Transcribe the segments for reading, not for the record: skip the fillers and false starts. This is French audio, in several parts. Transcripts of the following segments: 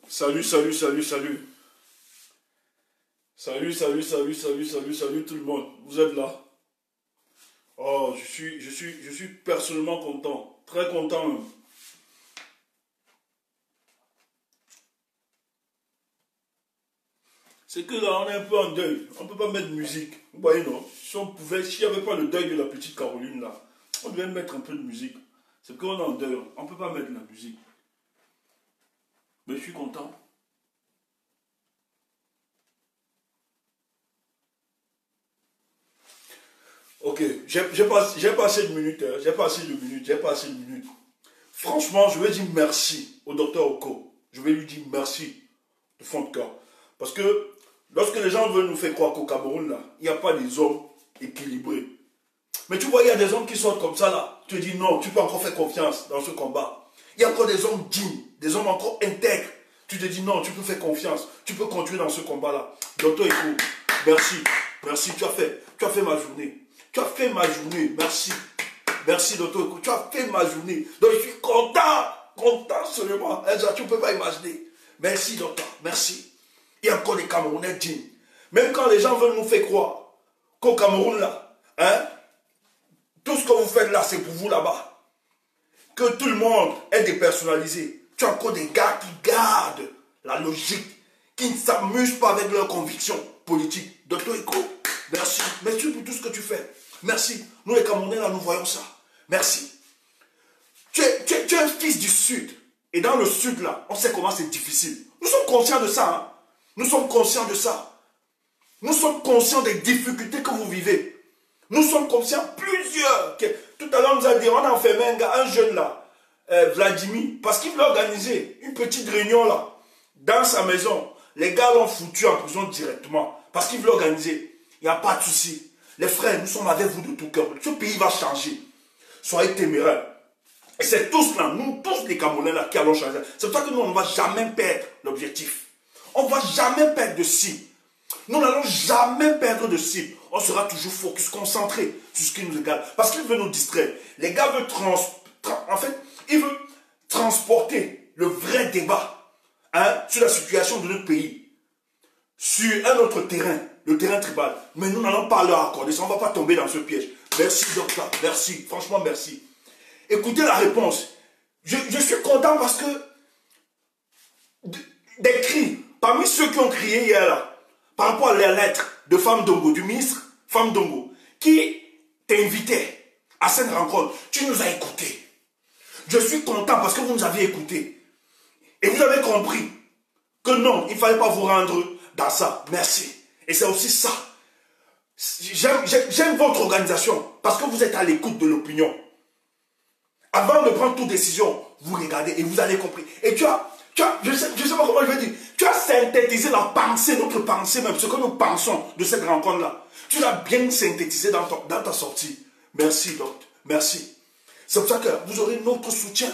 Salut, salut, salut, salut. Salut, salut, salut, salut, salut, salut tout le monde. Vous êtes là? Oh, je suis personnellement content. Très content même. C'est que là, on est un peu en deuil. On ne peut pas mettre de musique. Vous voyez, non? Si on pouvait, s'il n'y avait pas le deuil de la petite Caroline là, on devait mettre un peu de musique. C'est qu'on est en deuil. On ne peut pas mettre de la musique. Mais je suis content. Ok, j'ai pas assez de minutes, hein. J'ai pas assez de minutes, j'ai pas assez de minutes. Franchement, je vais dire merci au docteur Oko. Je vais lui dire merci de fond de cœur. Parce que lorsque les gens veulent nous faire croire qu'au Cameroun, là, il n'y a pas des hommes équilibrés. Mais tu vois, il y a des hommes qui sortent comme ça, là. Tu te dis non, tu peux encore faire confiance dans ce combat. Il y a encore des hommes dignes, des hommes encore intègres. Tu te dis non, tu peux faire confiance. Tu peux continuer dans ce combat-là. Docteur Eko, merci. Merci, tu as fait ma journée. Tu as fait ma journée, merci. Merci, docteur Eko, tu as fait ma journée. Donc je suis content, content seulement. Tu ne peux pas imaginer. Merci, docteur, merci. Il y a encore des Camerounais dignes. Même quand les gens veulent nous faire croire qu'au Cameroun, là, hein, tout ce que vous faites là, c'est pour vous là-bas. Que tout le monde est dépersonnalisé. Tu as encore des gars qui gardent la logique, qui ne s'amusent pas avec leurs convictions politiques. Docteur Eko, merci. Merci pour tout ce que tu fais. Merci. Nous les Camerounais, là, nous voyons ça. Merci. Tu es un fils du Sud. Et dans le Sud, là, on sait comment c'est difficile. Nous sommes conscients de ça. Hein? Nous sommes conscients de ça. Nous sommes conscients des difficultés que vous vivez. Nous sommes conscients plusieurs. Tout à l'heure, on nous a dit, on a enfermé un gars, un jeune là, Vladimir, parce qu'il voulait organiser une petite réunion là, dans sa maison. Les gars l'ont foutu en prison directement, parce qu'il voulait organiser. Il n'y a pas de souci. Les frères, nous sommes avec vous de tout cœur. Ce pays va changer. Soyez téméraires. Et c'est tous là, nous tous les Camerounais là, qui allons changer. C'est pour ça que nous, on ne va jamais perdre l'objectif. On ne va jamais perdre de cible. Nous n'allons jamais perdre de cible. On sera toujours focus, concentré sur ce qui nous regarde. Parce qu'il veut nous distraire. Les gars veulent ils veulent transporter le vrai débat, hein, sur la situation de notre pays, sur un autre terrain, le terrain tribal. Mais nous n'allons pas leur accorder ça. On ne va pas tomber dans ce piège. Merci, docteur. Merci. Franchement, merci. Écoutez la réponse. Je suis content parce que des cris, parmi ceux qui ont crié hier là, par rapport à la lettre de Femme Dongo, du ministre Femme Dongo, qui t'invitait à cette rencontre, tu nous as écoutés. Je suis content parce que vous nous avez écoutés. Et vous avez compris que non, il ne fallait pas vous rendre dans ça. Merci. Et c'est aussi ça. J'aime votre organisation parce que vous êtes à l'écoute de l'opinion. Avant de prendre toute décision, vous regardez et vous avez compris. Et je ne sais pas comment je vais dire, tu as synthétisé la pensée, notre pensée même, ce que nous pensons de cette rencontre-là. Tu l'as bien synthétisé dans ta sortie. Merci, docteur. Merci. C'est pour ça que vous aurez notre soutien.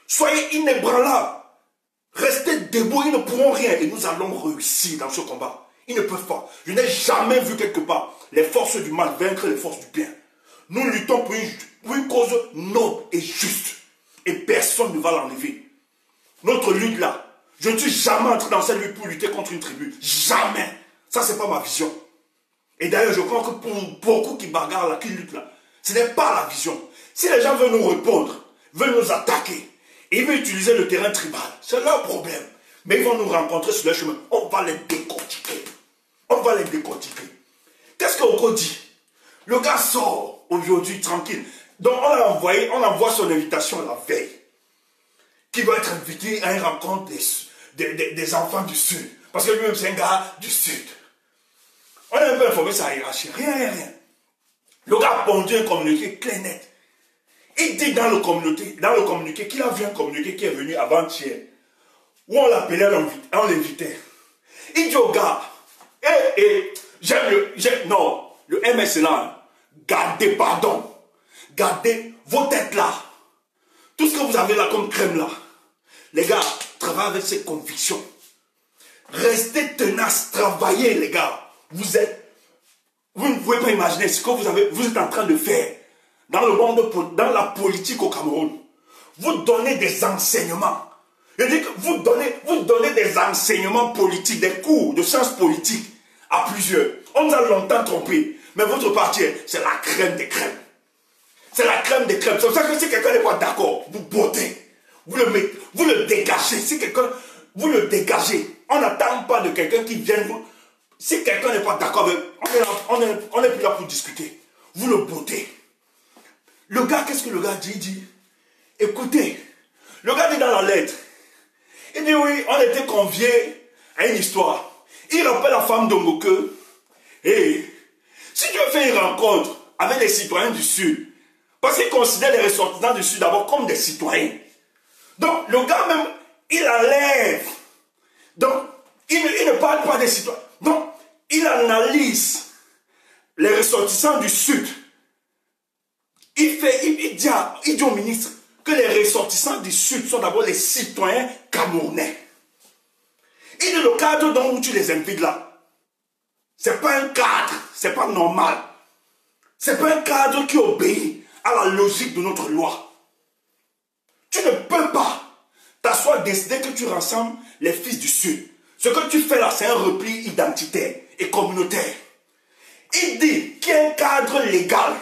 Soyez inébranlables. Restez debout, ils ne pourront rien. Et nous allons réussir dans ce combat. Ils ne peuvent pas. Je n'ai jamais vu quelque part les forces du mal vaincre les forces du bien. Nous luttons pour une cause noble et juste. Et personne ne va l'enlever. Notre lutte là, je ne suis jamais entré dans cette lutte pour lutter contre une tribu. Jamais. Ça, ce n'est pas ma vision. Et d'ailleurs, je crois que pour beaucoup qui bagarrent là, qui luttent là, ce n'est pas la vision. Si les gens veulent nous répondre, veulent nous attaquer, et ils veulent utiliser le terrain tribal, c'est leur problème. Mais ils vont nous rencontrer sur le chemin. On va les décortiquer. On va les décortiquer. Qu'est-ce qu'Oko dit? Le gars sort aujourd'hui tranquille. Donc on envoie son invitation la veille. Qui va être invité à une rencontre des enfants du Sud. Parce que lui-même c'est un gars du Sud. On a un peu informé sa hiérarchie. Rien. Le gars a pondu un communiqué clair net. Il dit dans le communiqué qu'il a vu un communiqué qui est venu avant-hier. Où on l'appelait, on l'invitait. Il dit au gars, le MS là, hein, gardez vos têtes là. Tout ce que vous avez là comme crème là. Les gars, travaillez avec ces convictions. Restez tenaces, travaillez les gars. Vous ne pouvez pas imaginer ce que vous êtes en train de faire dans le monde, dans la politique au Cameroun. Vous donnez des enseignements. Je dis que vous donnez des enseignements politiques, des cours de sciences politiques à plusieurs. On nous a longtemps trompés. Mais votre parti, c'est la crème des crèmes. C'est la crème des crèmes. C'est pour ça que si quelqu'un n'est pas d'accord, vous votez. Vous le dégagez. Si quelqu'un, vous le dégagez. On n'attend pas de quelqu'un qui vienne vous. Si quelqu'un n'est pas d'accord, on n'est plus là pour discuter. Vous le votez. Le gars, qu'est-ce que le gars dit? Il dit, écoutez, le gars dit dans la lettre, il dit oui, on était conviés à une histoire. Il rappelle la femme d'Ongo que, hey, si tu veux faire une rencontre avec les citoyens du Sud, parce qu'il considère les ressortissants du Sud d'abord comme des citoyens. Donc, le gars même, il enlève. Donc, il ne parle pas des citoyens. Donc, il analyse les ressortissants du Sud. Il dit au ministre que les ressortissants du Sud sont d'abord les citoyens camerounais. Il dit le cadre dont tu les invites là, c'est pas un cadre, c'est pas normal. C'est pas un cadre qui obéit à la logique de notre loi. Tu ne peux pas t'asseoir décider que tu rassembles les fils du Sud. Ce que tu fais là, c'est un repli identitaire et communautaire. Il dit qu'il y a un cadre légal.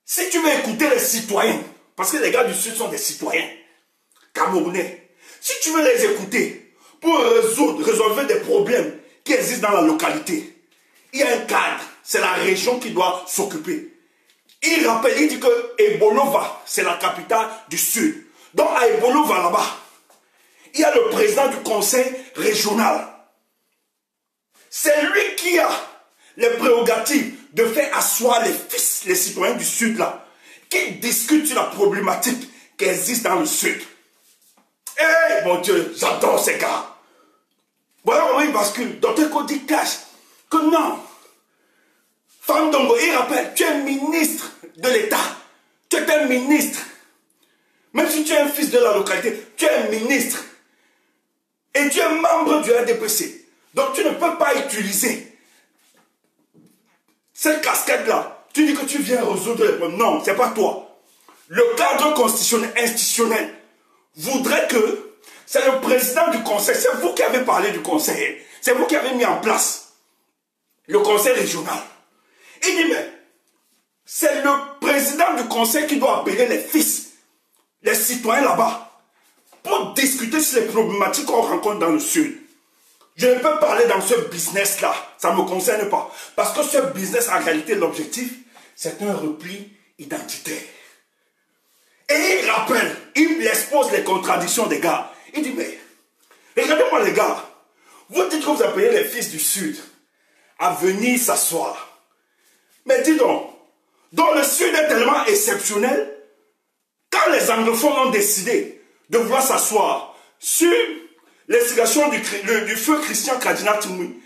Si tu veux écouter les citoyens, parce que les gars du Sud sont des citoyens camerounais, si tu veux les écouter pour résolver des problèmes qui existent dans la localité, il y a un cadre, c'est la région qui doit s'occuper. Il rappelle, il dit que Ebolova, c'est la capitale du Sud. Donc à Ebolova là-bas, il y a le président du conseil régional. C'est lui qui a les prérogatives de faire asseoir les citoyens du Sud là, qui discutent sur la problématique qui existe dans le Sud. Eh mon Dieu, j'adore ces gars. Voilà, oui, parce que Dr Cody cache que non. Femme Dongo, il rappelle, tu es ministre de l'État. Tu es un ministre. Même si tu es un fils de la localité, tu es un ministre. Et tu es membre du RDPC. Donc tu ne peux pas utiliser cette casquette-là. Tu dis que tu viens résoudre les problèmes. Non, ce n'est pas toi. Le cadre constitutionnel, institutionnel, voudrait que c'est le président du conseil. C'est vous qui avez parlé du conseil. C'est vous qui avez mis en place le conseil régional. Il dit, mais c'est le président du conseil qui doit appeler les fils, les citoyens là-bas, pour discuter sur les problématiques qu'on rencontre dans le Sud. Je ne peux parler dans ce business-là, ça ne me concerne pas. Parce que ce business, en réalité, l'objectif, c'est un repli identitaire. Et il rappelle, il expose les contradictions des gars. Il dit, mais, regardez-moi les gars, vous dites que vous appelez les fils du Sud à venir s'asseoir. Mais dis donc le Sud est tellement exceptionnel, quand les anglophones ont décidé de vouloir s'asseoir sur l'instigation du feu Christian Cardinal Timoui,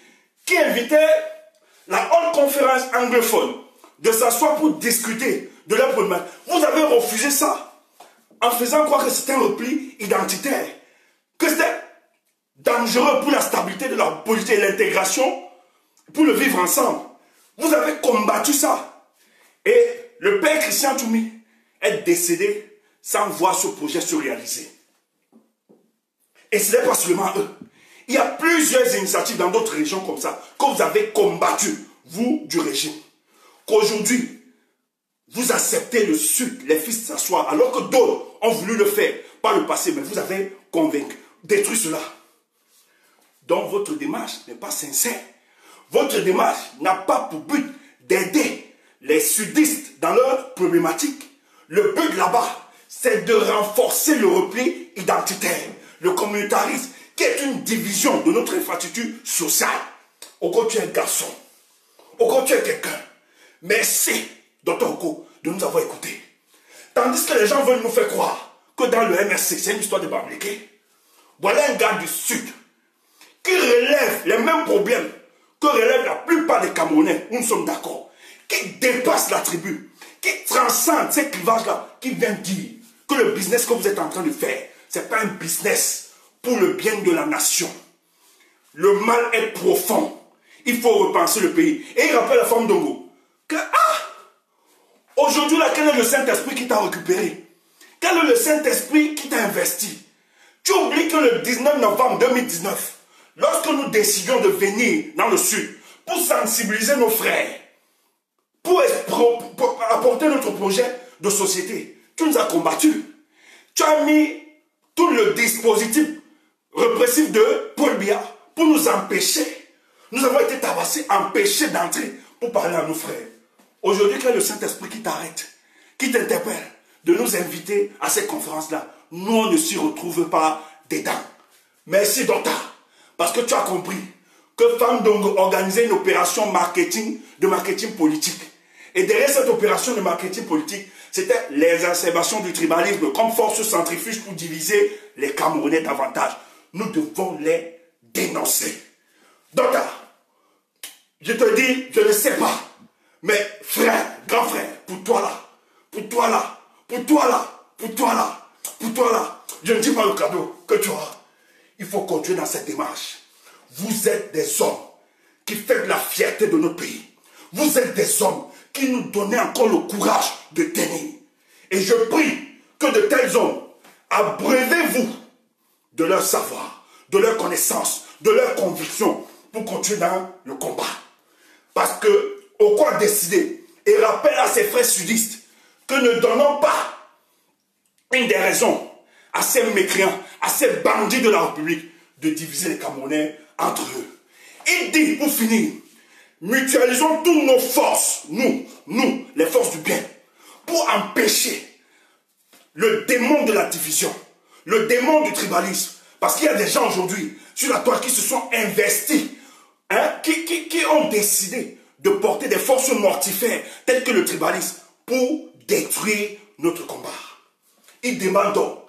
qui invitait la haute conférence anglophone de s'asseoir pour discuter de leur problème, vous avez refusé ça en faisant croire que c'était un repli identitaire, que c'était dangereux pour la stabilité de la politique et l'intégration, pour le vivre ensemble. Vous avez combattu ça. Et le père Christian Toumi est décédé sans voir ce projet se réaliser. Et ce n'est pas seulement eux. Il y a plusieurs initiatives dans d'autres régions comme ça que vous avez combattu, vous, du régime. Qu'aujourd'hui, vous acceptez le Sud, les fils s'asseoir, alors que d'autres ont voulu le faire par le passé, mais vous avez convaincu, détruit cela. Donc votre démarche n'est pas sincère. Votre démarche n'a pas pour but d'aider les sudistes dans leurs problématiques. Le but là-bas, c'est de renforcer le repli identitaire, le communautarisme, qui est une division de notre infrastructure sociale. Oko, tu es un garçon. Oko, tu es quelqu'un. Merci, Dr Oko, de nous avoir écoutés. Tandis que les gens veulent nous faire croire que dans le MRC, c'est une histoire de Bamléké. Voilà un gars du Sud qui relève les mêmes problèmes que relèvent la plupart des Camerounais, nous sommes d'accord, qui dépasse la tribu, qui transcende ces clivages-là, qui vient dire que le business que vous êtes en train de faire, ce n'est pas un business pour le bien de la nation. Le mal est profond. Il faut repenser le pays. Et il rappelle la femme d'Ongo que, aujourd'hui, quel est le Saint-Esprit qui t'a récupéré? Quel est le Saint-Esprit qui t'a investi? Tu oublies que le 19 novembre 2019, lorsque nous décidions de venir dans le sud pour sensibiliser nos frères, pour apporter notre projet de société, tu nous as combattus. Tu as mis tout le dispositif répressif de Paul Biya pour nous empêcher. Nous avons été tabassés, empêchés d'entrer pour parler à nos frères. Aujourd'hui, quel est le Saint-Esprit qui t'arrête, qui t'interpelle de nous inviter à cette conférence-là? Nous, on ne s'y retrouve pas dedans. Merci, docteur, parce que tu as compris que Famdongo organisait une opération de marketing politique. Et derrière cette opération de marketing politique, c'était l'exacerbation du tribalisme comme force centrifuge pour diviser les Camerounais davantage. Nous devons les dénoncer. Docteur, je te dis, je ne sais pas, mais frère, grand frère, pour toi là, pour toi là, pour toi là, pour toi là, pour toi là, je ne dis pas le cadeau que tu auras. Il faut continuer dans cette démarche. Vous êtes des hommes qui font la fierté de notre pays. Vous êtes des hommes qui nous donnent encore le courage de tenir. Et je prie que de tels hommes, abreuvez-vous de leur savoir, de leur connaissance, de leur conviction pour continuer dans le combat. Parce que Oko a décidé et rappelle à ses frères sudistes que ne donnons pas une des raisons à ces mécréants, à ces bandits de la République de diviser les Camerounais entre eux. Il dit, pour finir, mutualisons toutes nos forces, nous, les forces du bien, pour empêcher le démon de la division, le démon du tribalisme. Parce qu'il y a des gens aujourd'hui sur la toile qui se sont investis, qui ont décidé de porter des forces mortifères telles que le tribalisme pour détruire notre combat. Il demande donc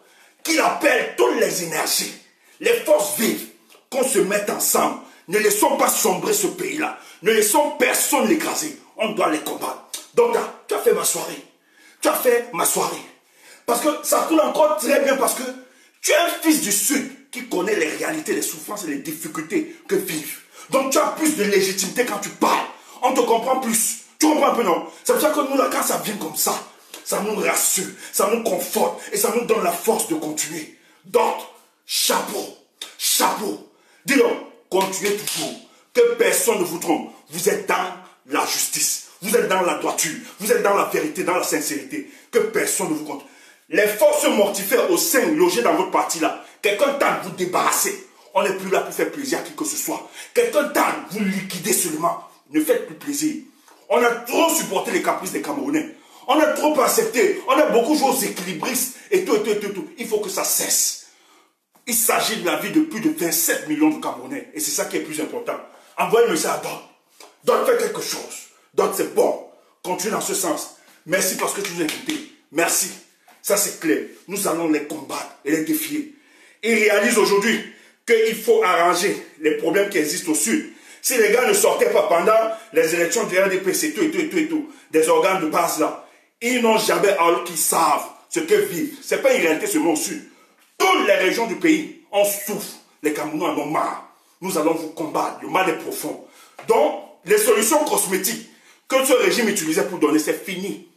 qu'il appelle toutes les énergies, les forces vives, qu'on se mette ensemble. Ne laissons pas sombrer ce pays-là. Ne laissons personne l'écraser. On doit les combattre. Donc, tu as fait ma soirée. Tu as fait ma soirée. Parce que ça tourne encore très bien parce que tu es un fils du Sud qui connaît les réalités, les souffrances et les difficultés que vivent. Donc, tu as plus de légitimité quand tu parles. On te comprend plus. Tu comprends un peu, non? C'est pour ça que nous, là, quand ça vient comme ça nous rassure, ça nous conforte et ça nous donne la force de continuer. Donc, chapeau, chapeau. Dis-donc, continuez toujours. Que personne ne vous trompe. Vous êtes dans la justice. Vous êtes dans la droiture. Vous êtes dans la vérité, dans la sincérité. Que personne ne vous compte. Les forces mortifères au sein logées dans votre parti là, quelqu'un tente de vous débarrasser. On n'est plus là pour faire plaisir à qui que ce soit. Quelqu'un tente de vous liquider seulement. Ne faites plus plaisir. On a trop supporté les caprices des Camerounais. On a trop accepté. On a beaucoup joué aux équilibristes et tout. Il faut que ça cesse. Il s'agit de la vie de plus de 27 millions de Camerounais. Et c'est ça qui est plus important. Envoyez le message à Don. Don, fais quelque chose. Don, c'est bon. Continuez dans ce sens. Merci parce que tu nous as écoutés. Merci. Ça, c'est clair. Nous allons les combattre et les défier. Ils réalisent aujourd'hui qu'il faut arranger les problèmes qui existent au Sud. Si les gars ne sortaient pas pendant les élections du RDPC, tout, des organes de base là, ils n'ont jamais, alors qu'ils savent ce que vivent. Ce n'est pas une réalité seulement au Sud. Toutes les régions du pays, on souffre. Les Camerounais en ont marre. Nous allons vous combattre. Le mal est profond. Donc, les solutions cosmétiques que ce régime utilisait pour donner, c'est fini.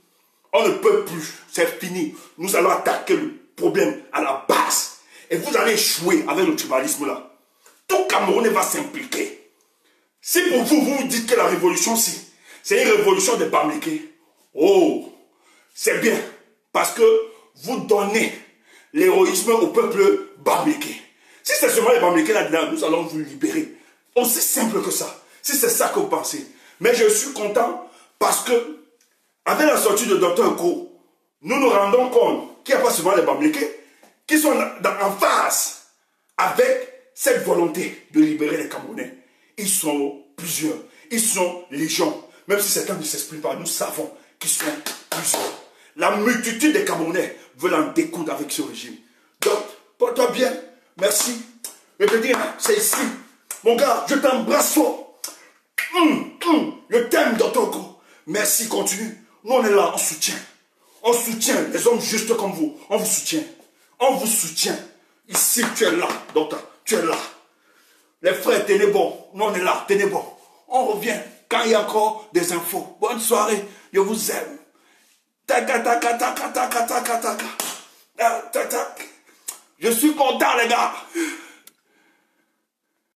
On ne peut plus. C'est fini. Nous allons attaquer le problème à la base. Et vous allez échouer avec le tribalisme là. Tout Camerounais va s'impliquer. Si pour vous, vous dites que la révolution, si, c'est une révolution des Bamlékés, oh, c'est bien. Parce que vous donnez l'héroïsme au peuple Bamléké. Si c'est seulement les Bamlékés là-dedans, nous allons vous libérer. Aussi simple que ça. Si c'est ça que vous pensez. Mais je suis content parce que, avec la sortie de Dr Oko, nous nous rendons compte qu'il n'y a pas seulement les Bamlékés qui sont en phase avec cette volonté de libérer les Camerounais. Ils sont plusieurs. Ils sont légions. Même si certains ne s'expriment pas, nous savons qu'ils sont plusieurs. La multitude des Camerounais veulent en découdre avec ce régime. Donc, porte-toi bien. Merci. Je te dis, c'est ici. Mon gars, je t'embrasse fort. Je t'aime, Dr Oko. Merci, continue. Nous, on est là, on soutient. On soutient les hommes justes comme vous. On vous soutient. On vous soutient. Ici, tu es là, docteur. Tu es là. Les frères, tenez bon. Nous, on est là, tenez bon. On revient quand il y a encore des infos. Bonne soirée. Je vous aime. Taka, taka, taka, taka, taka, taka. Je suis content, les gars.